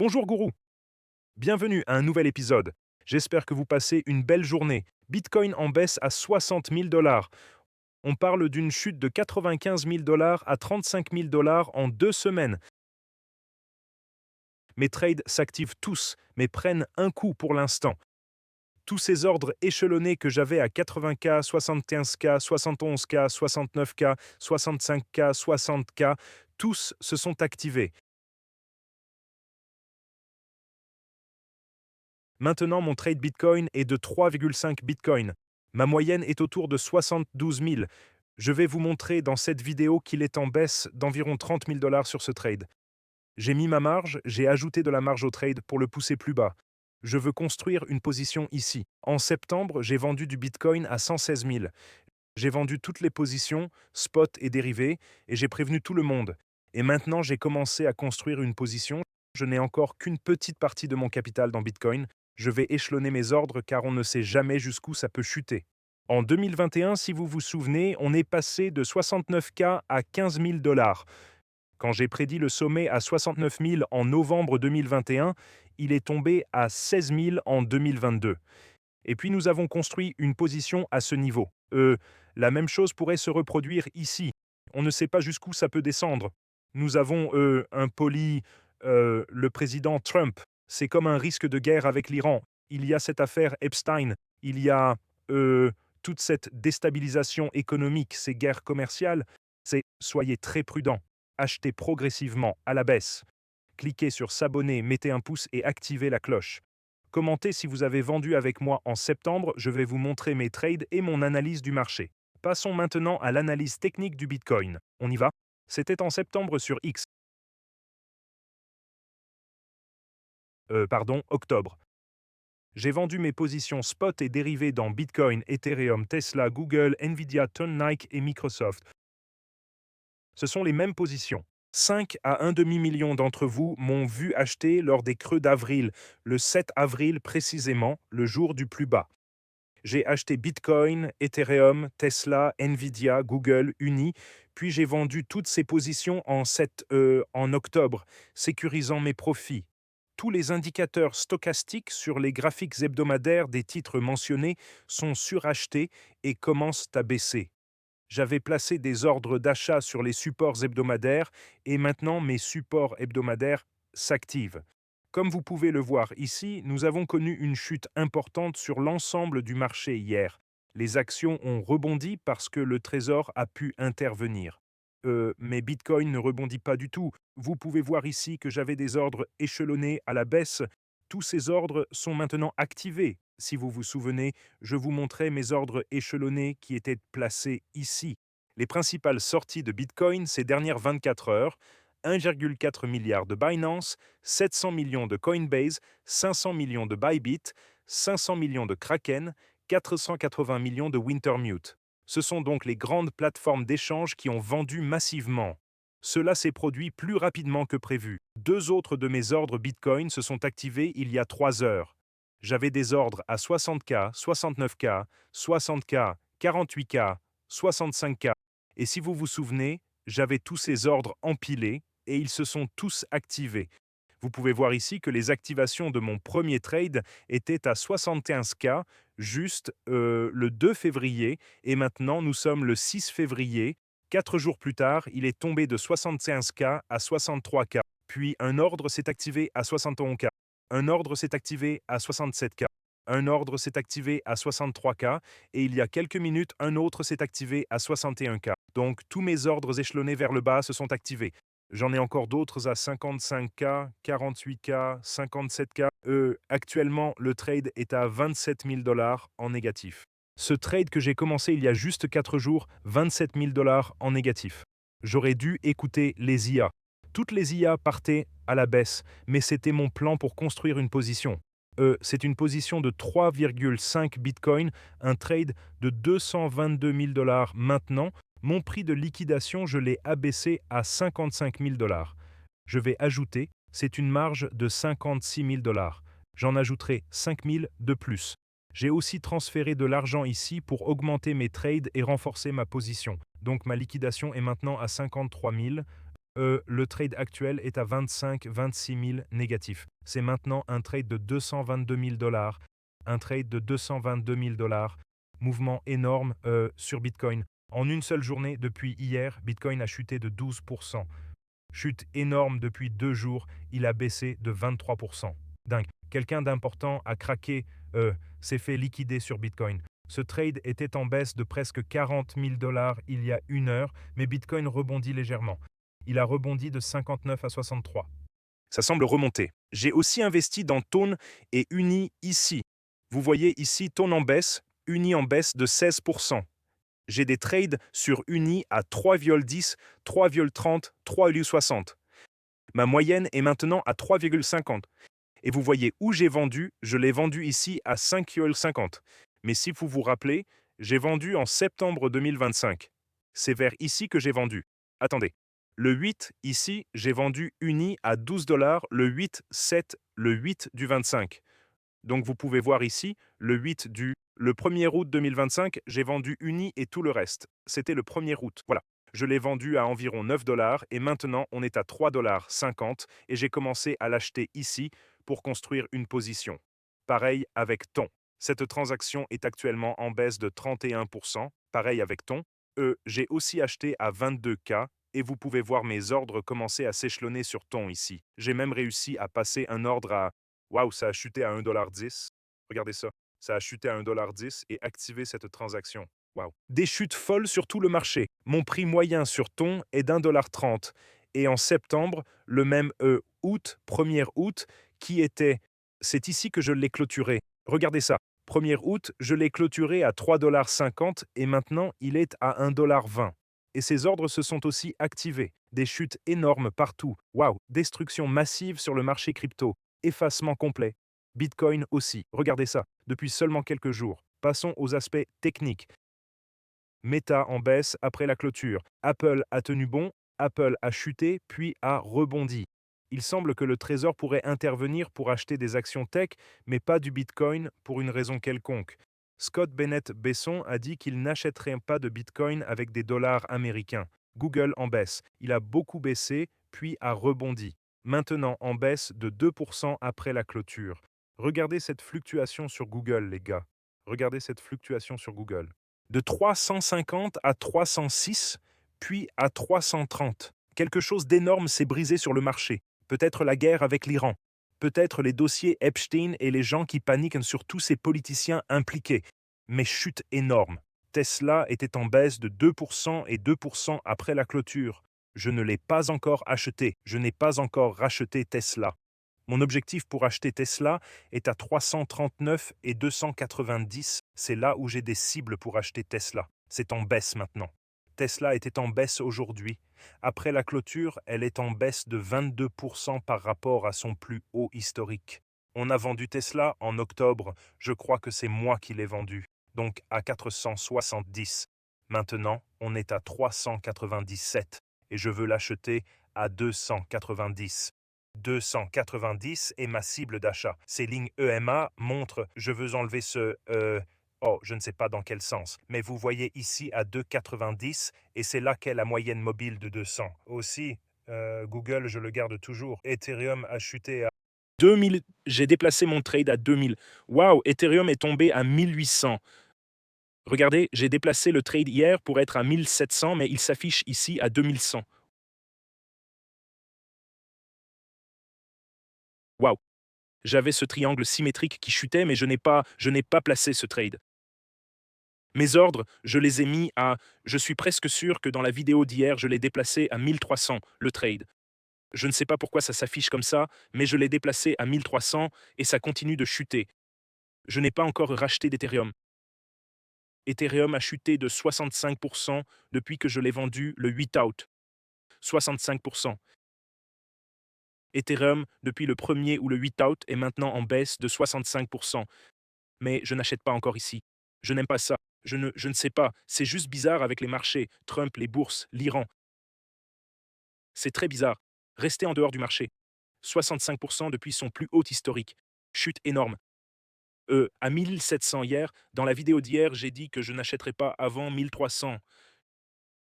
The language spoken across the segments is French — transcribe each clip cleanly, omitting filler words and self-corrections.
Bonjour gourou, bienvenue à un nouvel épisode. J'espère que vous passez une belle journée. Bitcoin en baisse à 60 000 dollars. On parle d'une chute de 95 000 dollars à 35 000 dollars en 2 semaines. Mes trades s'activent tous, mais prennent un coup pour l'instant. Tous ces ordres échelonnés que j'avais à 80K, 75K, 71K, 69K, 65K, 60K, tous se sont activés. Maintenant, mon trade Bitcoin est de 3,5 Bitcoin. Ma moyenne est autour de 72 000. Je vais vous montrer dans cette vidéo qu'il est en baisse d'environ 30 000 dollars sur ce trade. J'ai mis ma marge, j'ai ajouté de la marge au trade pour le pousser plus bas. Je veux construire une position ici. En septembre, j'ai vendu du Bitcoin à 116 000. J'ai vendu toutes les positions, spot et dérivés, et j'ai prévenu tout le monde. Et maintenant, j'ai commencé à construire une position. Je n'ai encore qu'une petite partie de mon capital dans Bitcoin. Je vais échelonner mes ordres car on ne sait jamais jusqu'où ça peut chuter. En 2021, si vous vous souvenez, on est passé de 69K à 15 000 dollars. Quand j'ai prédit le sommet à 69 000 en novembre 2021, il est tombé à 16 000 en 2022. Et puis nous avons construit une position à ce niveau. La même chose pourrait se reproduire ici. On ne sait pas jusqu'où ça peut descendre. Nous avons le président Trump. C'est comme un risque de guerre avec l'Iran. Il y a cette affaire Epstein. Il y a toute cette déstabilisation économique, ces guerres commerciales. Soyez très prudents. Achetez progressivement à la baisse. Cliquez sur s'abonner, mettez un pouce et activez la cloche. Commentez si vous avez vendu avec moi en septembre, je vais vous montrer mes trades et mon analyse du marché. Passons maintenant à l'analyse technique du Bitcoin. On y va? C'était en septembre sur X. Octobre. J'ai vendu mes positions spot et dérivées dans Bitcoin, Ethereum, Tesla, Google, Nvidia, Ton, Nike et Microsoft. Ce sont les mêmes positions. 5 à un demi-million d'entre vous m'ont vu acheter lors des creux d'avril, le 7 avril précisément, le jour du plus bas. J'ai acheté Bitcoin, Ethereum, Tesla, Nvidia, Google, Uni, puis j'ai vendu toutes ces positions en octobre, sécurisant mes profits. Tous les indicateurs stochastiques sur les graphiques hebdomadaires des titres mentionnés sont surachetés et commencent à baisser. J'avais placé des ordres d'achat sur les supports hebdomadaires et maintenant mes supports hebdomadaires s'activent. Comme vous pouvez le voir ici, nous avons connu une chute importante sur l'ensemble du marché hier. Les actions ont rebondi parce que le Trésor a pu intervenir. Mais Bitcoin ne rebondit pas du tout. Vous pouvez voir ici que j'avais des ordres échelonnés à la baisse. Tous ces ordres sont maintenant activés. Si vous vous souvenez, je vous montrais mes ordres échelonnés qui étaient placés ici. Les principales sorties de Bitcoin ces dernières 24 heures, 1,4 milliard de Binance, 700 millions de Coinbase, 500 millions de Bybit, 500 millions de Kraken, 480 millions de Wintermute. Ce sont donc les grandes plateformes d'échange qui ont vendu massivement. Cela s'est produit plus rapidement que prévu. 2 autres de mes ordres Bitcoin se sont activés il y a 3 heures. J'avais des ordres à 60K, 69K, 60K, 48K, 65K. Et si vous vous souvenez, j'avais tous ces ordres empilés et ils se sont tous activés. Vous pouvez voir ici que les activations de mon premier trade étaient à 75K juste le 2 février et maintenant nous sommes le 6 février. 4 jours plus tard, il est tombé de 75K à 63K. Puis un ordre s'est activé à 71K. Un ordre s'est activé à 67K. Un ordre s'est activé à 63K et il y a quelques minutes, un autre s'est activé à 61K. Donc tous mes ordres échelonnés vers le bas se sont activés. J'en ai encore d'autres à 55K, 48K, 57K. Actuellement, le trade est à 27 000 dollars en négatif. Ce trade que j'ai commencé il y a juste 4 jours, 27 000 dollars en négatif. J'aurais dû écouter les IA. Toutes les IA partaient à la baisse, mais c'était mon plan pour construire une position. C'est une position de 3,5 Bitcoin, un trade de 222 000 dollars maintenant. Mon prix de liquidation, je l'ai abaissé à 55 000 dollars. Je vais ajouter, c'est une marge de 56 000 dollars. J'en ajouterai 5 000 de plus. J'ai aussi transféré de l'argent ici pour augmenter mes trades et renforcer ma position. Donc ma liquidation est maintenant à 53 000. Le trade actuel est à 25-26 000 négatifs. C'est maintenant un trade de 222 000 $. Un trade de 222 000 $. Mouvement énorme sur Bitcoin. En une seule journée, depuis hier, Bitcoin a chuté de 12%. Chute énorme depuis 2 jours, il a baissé de 23%. Dingue. Quelqu'un d'important a craqué, s'est fait liquider sur Bitcoin. Ce trade était en baisse de presque 40 000 $ il y a 1 heure, mais Bitcoin rebondit légèrement. Il a rebondi de 59 à 63. Ça semble remonter. J'ai aussi investi dans Tone et Uni ici. Vous voyez ici Tone en baisse, Uni en baisse de 16%. J'ai des trades sur Uni à 3,10, 3,30, 3,60. Ma moyenne est maintenant à 3,50. Et vous voyez où j'ai vendu, je l'ai vendu ici à 5,50. Mais si vous vous rappelez, j'ai vendu en septembre 2025. C'est vers ici que j'ai vendu. Attendez. Le 8, ici, j'ai vendu Uni à 12 $, le 8, 7, le 8 du 25. Donc vous pouvez voir ici, le 8 du... Le 1er août 2025, j'ai vendu Uni et tout le reste. C'était le 1er août. Voilà. Je l'ai vendu à environ 9 $ et maintenant on est à 3,50 $ et j'ai commencé à l'acheter ici pour construire une position. Pareil avec Ton. Cette transaction est actuellement en baisse de 31%. Pareil avec Ton. J'ai aussi acheté à 22K et vous pouvez voir mes ordres commencer à s'échelonner sur Ton ici. J'ai même réussi à passer un ordre à... Waouh, ça a chuté à 1,10 $. Regardez ça. Ça a chuté à 1,10 $ et activé cette transaction. Waouh. Des chutes folles sur tout le marché. Mon prix moyen sur Ton est d'1,30 $. Et en septembre, le même août, 1er août, qui était... C'est ici que je l'ai clôturé. Regardez ça. 1er août, je l'ai clôturé à 3,50 $ et maintenant il est à 1,20 $. Et ces ordres se sont aussi activés. Des chutes énormes partout. Waouh. Destruction massive sur le marché crypto. Effacement complet. Bitcoin aussi. Regardez ça. Depuis seulement quelques jours. Passons aux aspects techniques. Meta en baisse après la clôture. Apple a tenu bon, Apple a chuté, puis a rebondi. Il semble que le Trésor pourrait intervenir pour acheter des actions tech, mais pas du Bitcoin pour une raison quelconque. Scott Bennett Besson a dit qu'il n'achèterait pas de Bitcoin avec des dollars américains. Google en baisse. Il a beaucoup baissé, puis a rebondi. Maintenant en baisse de 2% après la clôture. Regardez cette fluctuation sur Google, les gars. Regardez cette fluctuation sur Google. De 350 à 306, puis à 330. Quelque chose d'énorme s'est brisé sur le marché. Peut-être la guerre avec l'Iran. Peut-être les dossiers Epstein et les gens qui paniquent sur tous ces politiciens impliqués. Mais chute énorme. Tesla était en baisse de 2% et 2% après la clôture. Je ne l'ai pas encore acheté. Je n'ai pas encore racheté Tesla. Mon objectif pour acheter Tesla est à 339 et 290. C'est là où j'ai des cibles pour acheter Tesla. C'est en baisse maintenant. Tesla était en baisse aujourd'hui. Après la clôture, elle est en baisse de 22% par rapport à son plus haut historique. On a vendu Tesla en octobre. Je crois que c'est moi qui l'ai vendu. Donc à 470. Maintenant, on est à 397 et je veux l'acheter à 290. 290 est ma cible d'achat. Ces lignes EMA montrent, je veux enlever ce... oh, je ne sais pas dans quel sens. Mais vous voyez ici à 2,90 et c'est là qu'est la moyenne mobile de 200. Aussi, Google, je le garde toujours. Ethereum a chuté à 2000. J'ai déplacé mon trade à 2000. Waouh, Ethereum est tombé à 1800. Regardez, j'ai déplacé le trade hier pour être à 1700, mais il s'affiche ici à 2100. Waouh. J'avais ce triangle symétrique qui chutait, mais je n'ai pas placé ce trade. Mes ordres, je les ai mis à... Je suis presque sûr que dans la vidéo d'hier, je l'ai déplacé à 1300, le trade. Je ne sais pas pourquoi ça s'affiche comme ça, mais je l'ai déplacé à 1300 et ça continue de chuter. Je n'ai pas encore racheté d'Ethereum. Ethereum a chuté de 65% depuis que je l'ai vendu le 8 août. 65%. Ethereum, depuis le 1er ou le 8 août, est maintenant en baisse de 65%. Mais je n'achète pas encore ici. Je n'aime pas ça. Je ne sais pas. C'est juste bizarre avec les marchés, Trump, les bourses, l'Iran. C'est très bizarre. Restez en dehors du marché. 65% depuis son plus haut historique. Chute énorme. À 1700 hier, dans la vidéo d'hier, j'ai dit que je n'achèterais pas avant 1300.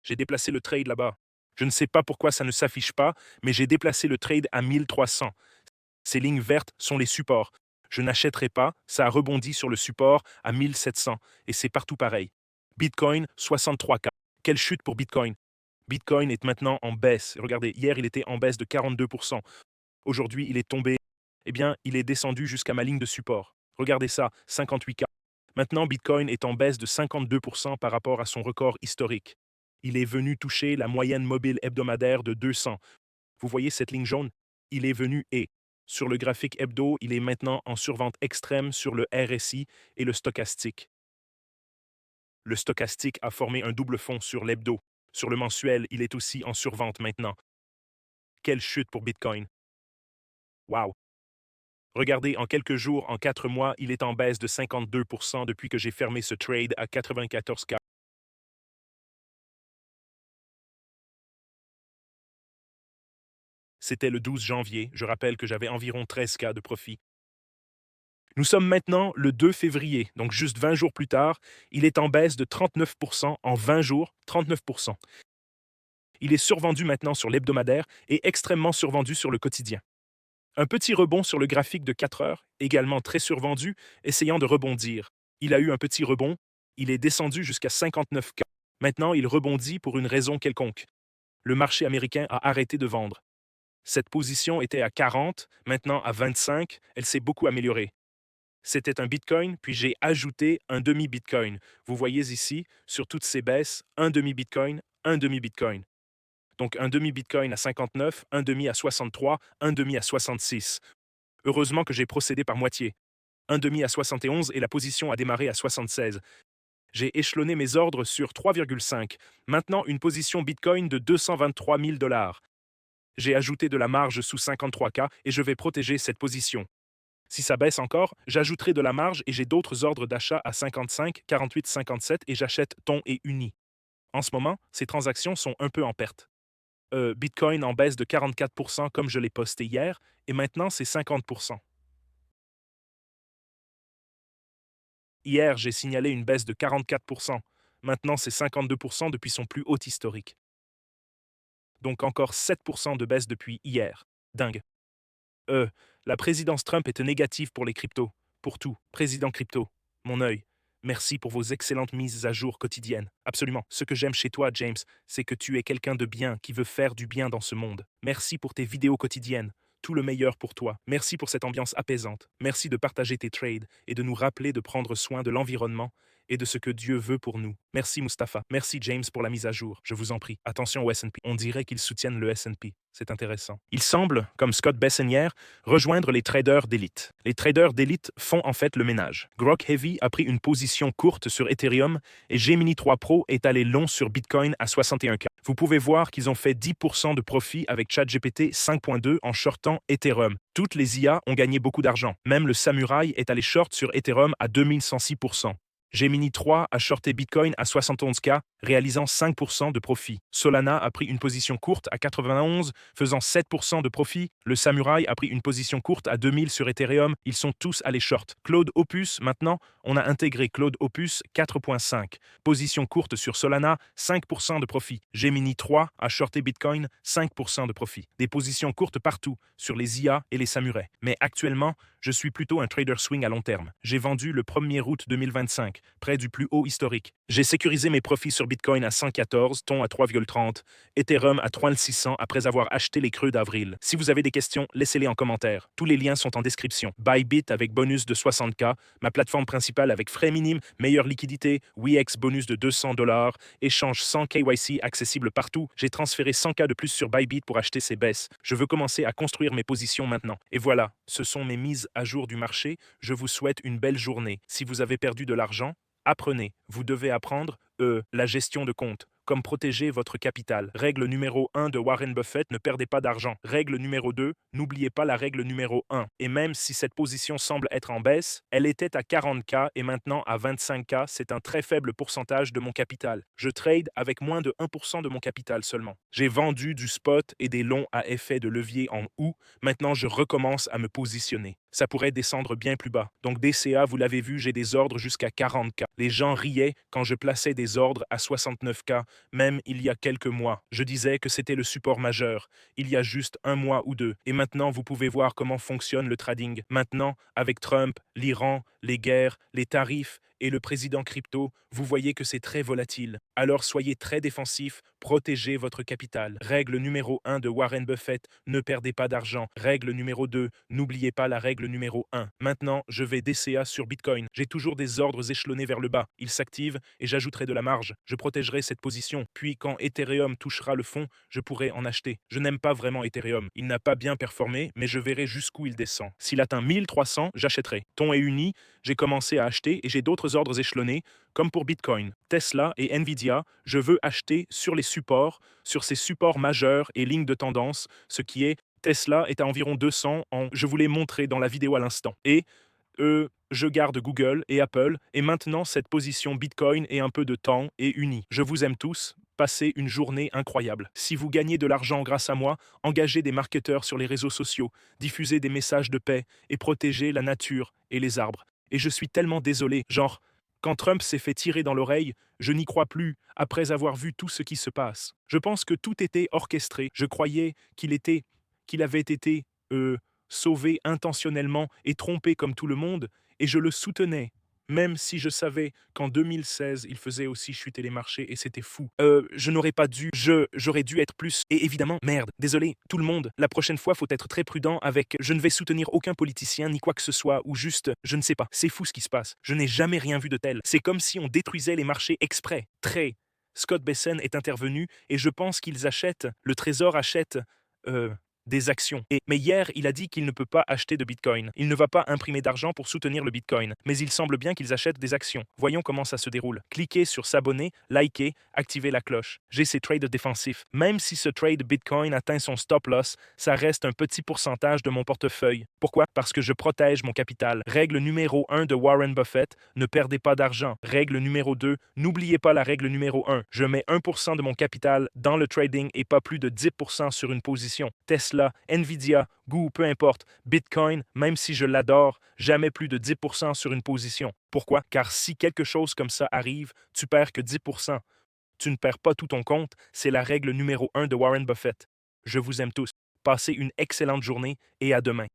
J'ai déplacé le trade là-bas. Je ne sais pas pourquoi ça ne s'affiche pas, mais j'ai déplacé le trade à 1300. Ces lignes vertes sont les supports. Je n'achèterai pas, ça a rebondi sur le support à 1700 et c'est partout pareil. Bitcoin, 63K. Quelle chute pour Bitcoin. Bitcoin est maintenant en baisse. Regardez, hier il était en baisse de 42%. Aujourd'hui il est tombé. Eh bien, il est descendu jusqu'à ma ligne de support. Regardez ça, 58K. Maintenant, Bitcoin est en baisse de 52% par rapport à son record historique. Il est venu toucher la moyenne mobile hebdomadaire de 200. Vous voyez cette ligne jaune? Il est venu et sur le graphique hebdo, il est maintenant en survente extrême sur le RSI et le stochastique. Le stochastique a formé un double fond sur l'hebdo. Sur le mensuel, il est aussi en survente maintenant. Quelle chute pour Bitcoin. Wow! Regardez, en quelques jours, en 4 mois, il est en baisse de 52% depuis que j'ai fermé ce trade à 94K. C'était le 12 janvier. Je rappelle que j'avais environ 13K de profit. Nous sommes maintenant le 2 février, donc juste 20 jours plus tard. Il est en baisse de 39% en 20 jours, 39%. Il est survendu maintenant sur l'hebdomadaire et extrêmement survendu sur le quotidien. Un petit rebond sur le graphique de 4 heures, également très survendu, essayant de rebondir. Il a eu un petit rebond, il est descendu jusqu'à 59K. Maintenant, il rebondit pour une raison quelconque. Le marché américain a arrêté de vendre. Cette position était à 40, maintenant à 25, elle s'est beaucoup améliorée. C'était un Bitcoin, puis j'ai ajouté un demi-Bitcoin. Vous voyez ici, sur toutes ces baisses, un demi-Bitcoin, un demi-Bitcoin. Donc un demi-Bitcoin à 59, un demi à 63, un demi à 66. Heureusement que j'ai procédé par moitié. Un demi à 71 et la position a démarré à 76. J'ai échelonné mes ordres sur 3,5. Maintenant, une position Bitcoin de 223 000 $. J'ai ajouté de la marge sous 53K et je vais protéger cette position. Si ça baisse encore, j'ajouterai de la marge et j'ai d'autres ordres d'achat à 55, 48, 57 et j'achète Ton et Uni. En ce moment, ces transactions sont un peu en perte. Bitcoin en baisse de 44% comme je l'ai posté hier et maintenant c'est 50%. Hier, j'ai signalé une baisse de 44%. Maintenant, c'est 52% depuis son plus haut historique. Donc encore 7% de baisse depuis hier. Dingue. La présidence Trump est négative pour les cryptos. Pour tout. Président crypto. Mon œil. Merci pour vos excellentes mises à jour quotidiennes. Absolument. Ce que j'aime chez toi, James, c'est que tu es quelqu'un de bien qui veut faire du bien dans ce monde. Merci pour tes vidéos quotidiennes. Tout le meilleur pour toi. Merci pour cette ambiance apaisante. Merci de partager tes trades et de nous rappeler de prendre soin de l'environnement et de ce que Dieu veut pour nous. Merci Mustapha. Merci James pour la mise à jour. Je vous en prie. Attention au S&P. On dirait qu'ils soutiennent le S&P. C'est intéressant. Il semble, comme Scott Bessent hier, rejoindre les traders d'élite. Les traders d'élite font en fait le ménage. Grok Heavy a pris une position courte sur Ethereum et Gemini 3 Pro est allé long sur Bitcoin à 61K. Vous pouvez voir qu'ils ont fait 10% de profit avec ChatGPT 5.2 en shortant Ethereum. Toutes les IA ont gagné beaucoup d'argent. Même le Samurai est allé short sur Ethereum à 2106%. Gemini 3 a shorté Bitcoin à 71K, réalisant 5% de profit. Solana a pris une position courte à 91, faisant 7% de profit. Le Samurai a pris une position courte à 2000 sur Ethereum. Ils sont tous allés short. Claude Opus, maintenant, on a intégré Claude Opus 4.5. Position courte sur Solana, 5% de profit. Gemini 3 a shorté Bitcoin, 5% de profit. Des positions courtes partout, sur les IA et les samouraïs. Mais actuellement, je suis plutôt un trader swing à long terme. J'ai vendu le 1er août 2025, près du plus haut historique. J'ai sécurisé mes profits sur Bitcoin à 114, Ton à 3,30, Ethereum à 3600 après avoir acheté les creux d'avril. Si vous avez des questions, laissez-les en commentaire. Tous les liens sont en description. Bybit avec bonus de 60K, ma plateforme principale avec frais minimes, meilleure liquidité, Wex bonus de 200 $, échange sans KYC accessible partout. J'ai transféré 100K de plus sur Bybit pour acheter ces baisses. Je veux commencer à construire mes positions maintenant. Et voilà, ce sont mes mises à jour du marché. Je vous souhaite une belle journée. Si vous avez perdu de l'argent, apprenez. Vous devez apprendre, la gestion de compte. Comme protéger votre capital. Règle numéro 1 de Warren Buffett, ne perdez pas d'argent. Règle numéro 2, n'oubliez pas la règle numéro 1. Et même si cette position semble être en baisse, elle était à 40K et maintenant à 25K, c'est un très faible pourcentage de mon capital. Je trade avec moins de 1% de mon capital seulement. J'ai vendu du spot et des longs à effet de levier en août. Maintenant, je recommence à me positionner. ça pourrait descendre bien plus bas. Donc DCA, vous l'avez vu, j'ai des ordres jusqu'à 40K. Les gens riaient quand je plaçais des ordres à 69K, même il y a quelques mois. Je disais que c'était le support majeur, il y a juste un mois ou deux. Et maintenant, vous pouvez voir comment fonctionne le trading. Maintenant, avec Trump, l'Iran, les guerres, les tarifs et le président crypto, vous voyez que c'est très volatile. Alors soyez très défensif, protégez votre capital. Règle numéro 1 de Warren Buffett, ne perdez pas d'argent. Règle numéro 2, n'oubliez pas la règle numéro 1. Maintenant, je vais DCA sur Bitcoin. J'ai toujours des ordres échelonnés vers le bas. Ils s'activent et j'ajouterai de la marge. Je protégerai cette position. Puis quand Ethereum touchera le fond, je pourrai en acheter. Je n'aime pas vraiment Ethereum. Il n'a pas bien performé, mais je verrai jusqu'où il descend. S'il atteint 1300, j'achèterai. Ton est uni, j'ai commencé à acheter et j'ai d'autres ordres échelonnés, comme pour Bitcoin, Tesla et Nvidia. Je veux acheter sur les supports, sur ces supports majeurs et lignes de tendance, ce qui est Tesla est à environ 200 je vous l'ai montré dans la vidéo à l'instant. Et je garde Google et Apple, et maintenant cette position Bitcoin et un peu de temps est unie. Je vous aime tous. Passez une journée incroyable. Si vous gagnez de l'argent grâce à moi, engagez des marketeurs sur les réseaux sociaux, diffusez des messages de paix et protégez la nature et les arbres. Et je suis tellement désolé, genre, quand Trump s'est fait tirer dans l'oreille, je n'y crois plus après avoir vu tout ce qui se passe. Je pense que tout était orchestré. Je croyais qu'il avait été sauvé intentionnellement et trompé comme tout le monde, et je le soutenais, même si je savais qu'en 2016, il faisait aussi chuter les marchés et c'était fou. Je n'aurais pas dû, j'aurais dû être plus. Et évidemment, merde, désolé, tout le monde, la prochaine fois, faut être très prudent avec je ne vais soutenir aucun politicien ni quoi que ce soit, ou juste, je ne sais pas, c'est fou ce qui se passe. Je n'ai jamais rien vu de tel. C'est comme si on détruisait les marchés exprès. Très. Scott Bessent est intervenu et je pense qu'ils achètent, le Trésor achète des actions. Mais hier, il a dit qu'il ne peut pas acheter de Bitcoin. Il ne va pas imprimer d'argent pour soutenir le Bitcoin. Mais il semble bien qu'ils achètent des actions. Voyons comment ça se déroule. Cliquez sur s'abonner, liker, activez la cloche. J'ai ces trades défensifs. Même si ce trade Bitcoin atteint son stop loss, ça reste un petit pourcentage de mon portefeuille. Pourquoi? Parce que je protège mon capital. Règle numéro 1 de Warren Buffett, ne perdez pas d'argent. Règle numéro 2, n'oubliez pas la règle numéro 1. Je mets 1% de mon capital dans le trading et pas plus de 10% sur une position. Tesla, Nvidia, Google, peu importe, Bitcoin, même si je l'adore, jamais plus de 10% sur une position. Pourquoi? Car si quelque chose comme ça arrive, tu perds que 10%. Tu ne perds pas tout ton compte, c'est la règle numéro 1 de Warren Buffett. Je vous aime tous. Passez une excellente journée et à demain.